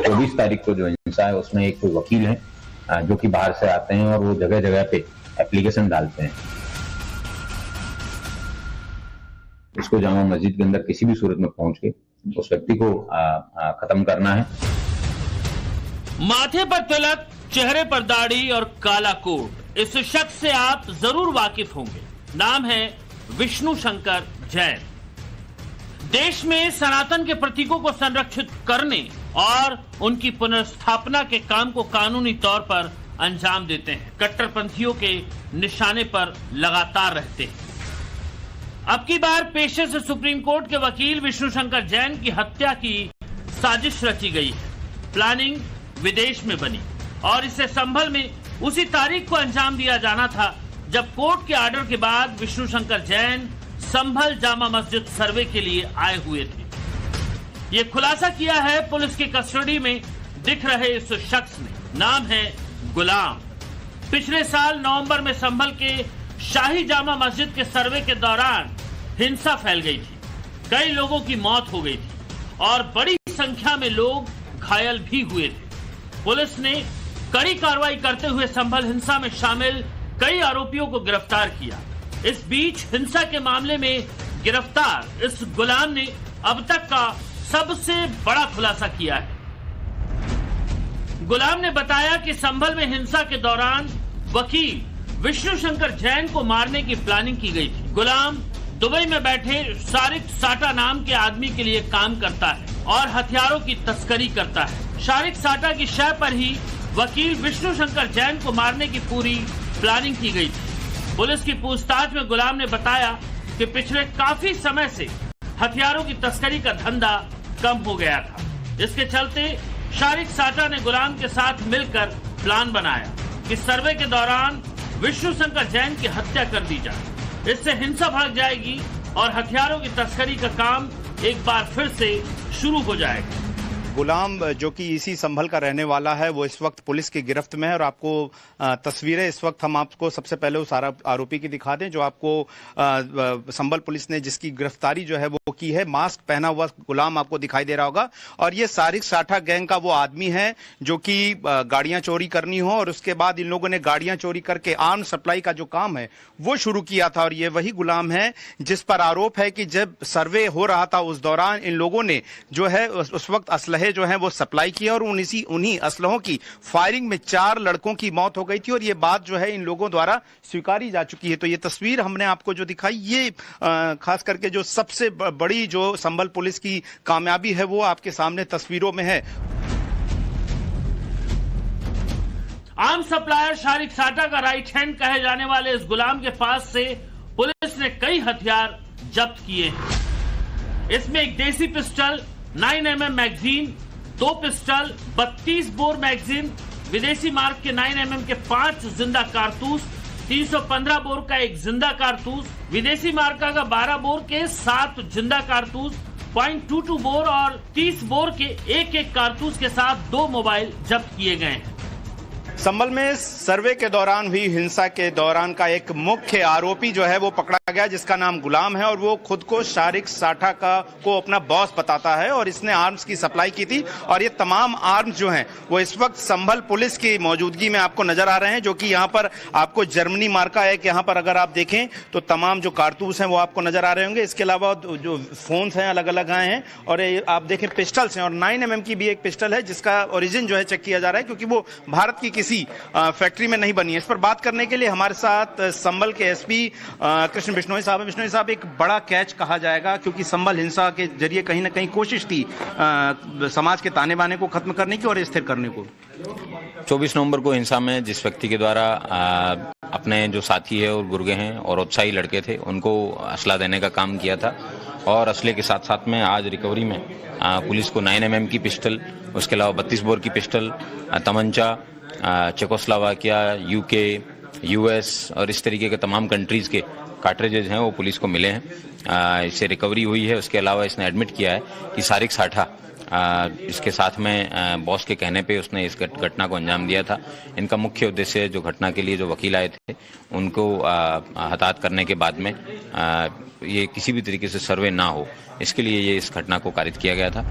24 तारीख को जो हिंसा है उसमें एक वकील हैं जो कि बाहर से आते हैं और वो जगह जगह पे एप्लीकेशन डालते हैं। इसको जामा मस्जिद के अंदर किसी भी सूरत में पहुंच के उस व्यक्ति को खत्म करना है। माथे पर तिलक, चेहरे पर दाढ़ी और काला कोट, इस शख्स से आप जरूर वाकिफ होंगे। नाम है विष्णु शंकर जैन। देश में सनातन के प्रतीकों को संरक्षित करने और उनकी पुनर्स्थापना के काम को कानूनी तौर पर अंजाम देते हैं। कट्टरपंथियों के निशाने पर लगातार रहते हैं। अब की बार पेशे से सुप्रीम कोर्ट के वकील विष्णु शंकर जैन की हत्या की साजिश रची गई है। प्लानिंग विदेश में बनी और इसे संभल में उसी तारीख को अंजाम दिया जाना था जब कोर्ट के ऑर्डर के बाद विष्णु शंकर जैन संभल जामा मस्जिद सर्वे के लिए आए हुए थे। ये खुलासा किया है पुलिस की कस्टडी में दिख रहे इस शख्स ने। नाम है गुलाम। पिछले साल नवंबर में संभल के शाही जामा मस्जिद के सर्वे के दौरान हिंसा फैल गई थी। कई लोगों की मौत हो गई थी और बड़ी संख्या में लोग घायल भी हुए थे। पुलिस ने कड़ी कार्रवाई करते हुए संभल हिंसा में शामिल कई आरोपियों को गिरफ्तार किया। इस बीच हिंसा के मामले में गिरफ्तार इस गुलाम ने अब तक का सबसे बड़ा खुलासा किया है। गुलाम ने बताया कि संभल में हिंसा के दौरान वकील विष्णु शंकर जैन को मारने की प्लानिंग की गई थी। गुलाम दुबई में बैठे शारिक साटा नाम के आदमी के लिए काम करता है और हथियारों की तस्करी करता है। शारिक साटा की शय पर ही वकील विष्णु शंकर जैन को मारने की पूरी प्लानिंग की गई थी। पुलिस की पूछताछ में गुलाम ने बताया कि पिछले काफी समय से हथियारों की तस्करी का धंधा कम हो गया था। इसके चलते शारिक साटा ने गुलाम के साथ मिलकर प्लान बनाया कि सर्वे के दौरान विष्णु शंकर जैन की हत्या कर दी जाए। इससे हिंसा भड़क जाएगी और हथियारों की तस्करी का काम एक बार फिर से शुरू हो जाएगा। गुलाम जो कि इसी संभल का रहने वाला है, वो इस वक्त पुलिस की गिरफ्त में है और आपको तस्वीरें इस वक्त हम आपको सबसे पहले उस आरोपी की दिखा दें जो आपको संभल पुलिस ने जिसकी गिरफ्तारी जो है वो की है। मास्क पहना हुआ गुलाम आपको दिखाई दे रहा होगा और ये शारिक साठा गैंग का वो आदमी है जो कि गाड़ियां चोरी करनी हो और उसके बाद इन लोगों ने गाड़ियां चोरी करके आर्म सप्लाई का जो काम है वो शुरू किया था। और ये वही गुलाम है जिस पर आरोप है कि जब सर्वे हो रहा था उस दौरान इन लोगों ने जो है उस वक्त असलहे जो है वो सप्लाई किया और उन्हीं असलहों की फायरिंग में 4 लड़कों की मौत हो गई थी और ये बात जो है इन लोगों द्वारा स्वीकारी जा चुकी है। तो ये तस्वीर हमने आपको जो दिखाई ये खास करके जो सबसे बड़ी जो संभल पुलिस की कामयाबी है वो आपके सामने तस्वीरों में है। आर्म सप्लायर शारिक साटा का राइट हैंड कहे जाने वाले इस गुलाम के पास से पुलिस ने कई हथियार जब्त किए हैं। इसमें एक देसी pistol, 9mm magazine, 2 pistol, 32 bore magazine, विदेशी मार्क के 9mm के 5 जिंदा कारतूस, 315 बोर का एक जिंदा कारतूस, विदेशी मार्का का 12 बोर के 7 जिंदा कारतूस, .22 बोर और 30 बोर के एक कारतूस के साथ 2 मोबाइल जब्त किए गए हैं। संभल में सर्वे के दौरान हुई हिंसा के दौरान का एक मुख्य आरोपी जो है वो पकड़ा गया जिसका नाम गुलाम है और वो खुद को शारिक साठा को अपना बॉस बताता है और इसने आर्म्स की सप्लाई की थी और ये तमाम आर्म्स जो हैं वो इस वक्त संभल पुलिस की मौजूदगी में आपको नजर आ रहे हैं जो कि यहाँ पर आपको जर्मनी मार्का है कि यहाँ पर अगर आप देखें तो तमाम जो कारतूस हैं वो आपको नजर आ रहे होंगे। इसके अलावा जो फोन्स हैं अलग अलग आए हैं और आप देखें पिस्टल्स हैं और 9mm की भी एक पिस्टल है जिसका ओरिजिन जो है चेक किया जा रहा है क्योंकि वो भारत की फैक्ट्री में नहीं बनी है। इस पर बात करने के लिए हमारे साथ संभल के एसपी कृष्ण बिश्नोई साहब है। बिश्नोई साहब, एक बड़ा कैच कहा जाएगा क्योंकि संभल हिंसा के जरिए कहीं ना कहीं कोशिश थी समाज के ताने बाने को खत्म करने की और स्थिर करने को। 24 नवंबर को हिंसा में जिस व्यक्ति के द्वारा अपने जो साथी है और गुर्गे हैं और उत्साही लड़के थे उनको असला देने का काम किया था और असले के साथ साथ में आज रिकवरी में पुलिस को 9mm की पिस्टल, उसके अलावा 32 बोर की पिस्टल, तमंचा, चेकोस्लोवाकिया, यूके, यूएस और इस तरीके के तमाम कंट्रीज के कार्ट्रिजेज हैं वो पुलिस को मिले हैं। इससे रिकवरी हुई है। उसके अलावा इसने एडमिट किया है कि शारिक साठा इसके साथ में बॉस के कहने पे उसने इस घटना को अंजाम दिया था। इनका मुख्य उद्देश्य जो घटना के लिए जो वकील आए थे उनको हताहत करने के बाद में ये किसी भी तरीके से सर्वे ना हो, इसके लिए ये इस घटना को कारित किया गया था।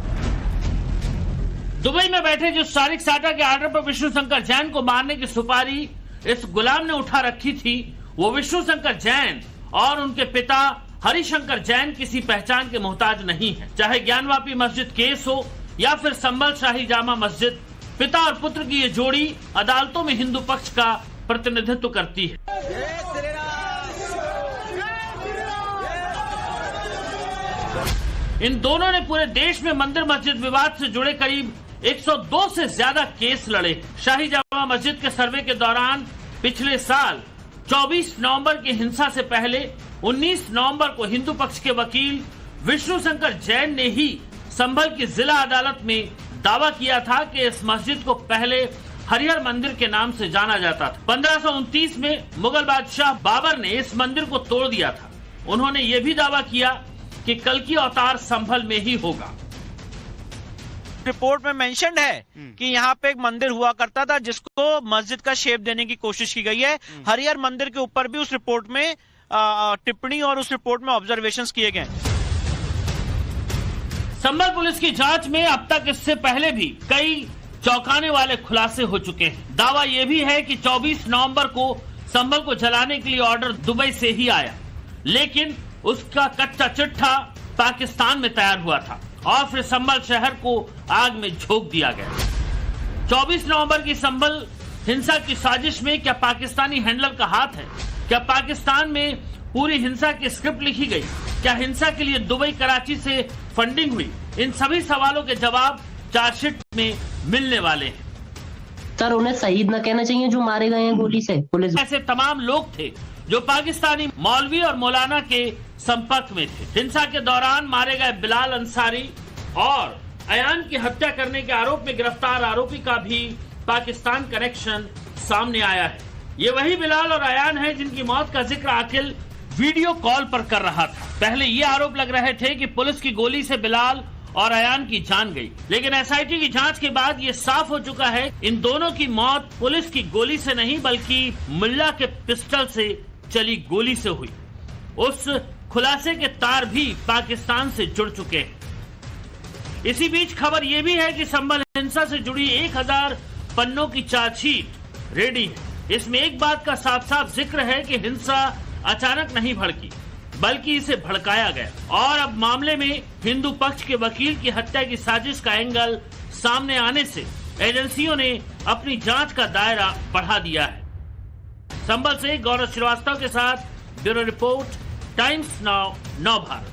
दुबई में बैठे जो सारिक साटा के आर्डर पर विष्णु शंकर जैन को मारने की सुपारी इस गुलाम ने उठा रखी थी, वो विष्णु शंकर जैन और उनके पिता हरिशंकर जैन किसी पहचान के मोहताज नहीं है। चाहे ज्ञानवापी मस्जिद केस हो या फिर संभल शाही जामा मस्जिद, पिता और पुत्र की ये जोड़ी अदालतों में हिंदू पक्ष का प्रतिनिधित्व करती है। इन दोनों ने पूरे देश में मंदिर मस्जिद विवाद से जुड़े करीब 102 से ज्यादा केस लड़े। शाही जामा मस्जिद के सर्वे के दौरान पिछले साल 24 नवंबर की हिंसा से पहले 19 नवंबर को हिंदू पक्ष के वकील विष्णु शंकर जैन ने ही संभल की जिला अदालत में दावा किया था कि इस मस्जिद को पहले हरिहर मंदिर के नाम से जाना जाता था। 1529 में मुगल बादशाह बाबर ने इस मंदिर को तोड़ दिया था। उन्होंने ये भी दावा किया कि कल्कि अवतार संभल में ही होगा। रिपोर्ट में मेंशन्ड है कि यहाँ पे एक मंदिर हुआ करता था जिसको मस्जिद का शेप देने की कोशिश की गई है। हरिहर मंदिर के ऊपर भी उस रिपोर्ट में टिप्पणी और उस रिपोर्ट में ऑब्जर्वेशंस किए गए। संभल पुलिस की जांच में अब तक इससे पहले भी कई चौंकाने वाले खुलासे हो चुके हैं। दावा यह भी है कि 24 नवंबर को संभल को जलाने के लिए ऑर्डर दुबई से ही आया, लेकिन उसका कच्चा चिट्ठा पाकिस्तान में तैयार हुआ था और फिर संभल शहर को आग में झोंक दिया गया। 24 नवंबर की संभल हिंसा की साजिश में क्या पाकिस्तानी हैंडलर का हाथ है? क्या पाकिस्तान में पूरी हिंसा की स्क्रिप्ट लिखी गई? क्या हिंसा के लिए दुबई कराची से फंडिंग हुई? इन सभी सवालों के जवाब चार्जशीट में मिलने वाले हैं। सर, उन्हें शहीद न कहना चाहिए जो मारे गए हैं गोली से। पुलिस ऐसे तमाम लोग थे जो पाकिस्तानी मौलवी और मौलाना के संपर्क में थे। हिंसा के दौरान मारे गए बिलाल अंसारी और अयान की हत्या करने के आरोप में गिरफ्तार आरोपी का भी पाकिस्तान कनेक्शन सामने आया है। ये वही बिलाल और अयान है जिनकी मौत का जिक्र आकिल वीडियो कॉल पर कर रहा था। पहले ये आरोप लग रहे थे कि पुलिस की गोली से बिलाल और अयान की जान गई, लेकिन एसआईटी की जांच के बाद ये साफ हो चुका है इन दोनों की मौत पुलिस की गोली से नहीं बल्कि मुल्ला के पिस्टल से चली गोली से हुई। उस खुलासे के तार भी पाकिस्तान से जुड़ चुके हैं। इसी बीच खबर यह भी है कि संभल हिंसा से जुड़ी 1000 पन्नों की चार्जशीट रेडी है। इसमें एक बात का साफ साफ जिक्र है कि हिंसा अचानक नहीं भड़की बल्कि इसे भड़काया गया, और अब मामले में हिंदू पक्ष के वकील की हत्या की साजिश का एंगल सामने आने से एजेंसियों ने अपनी जांच का दायरा बढ़ा दिया है। संभल से गौरव श्रीवास्तव के साथ ब्यूरो रिपोर्ट, टाइम्स नाउ, नव भारत।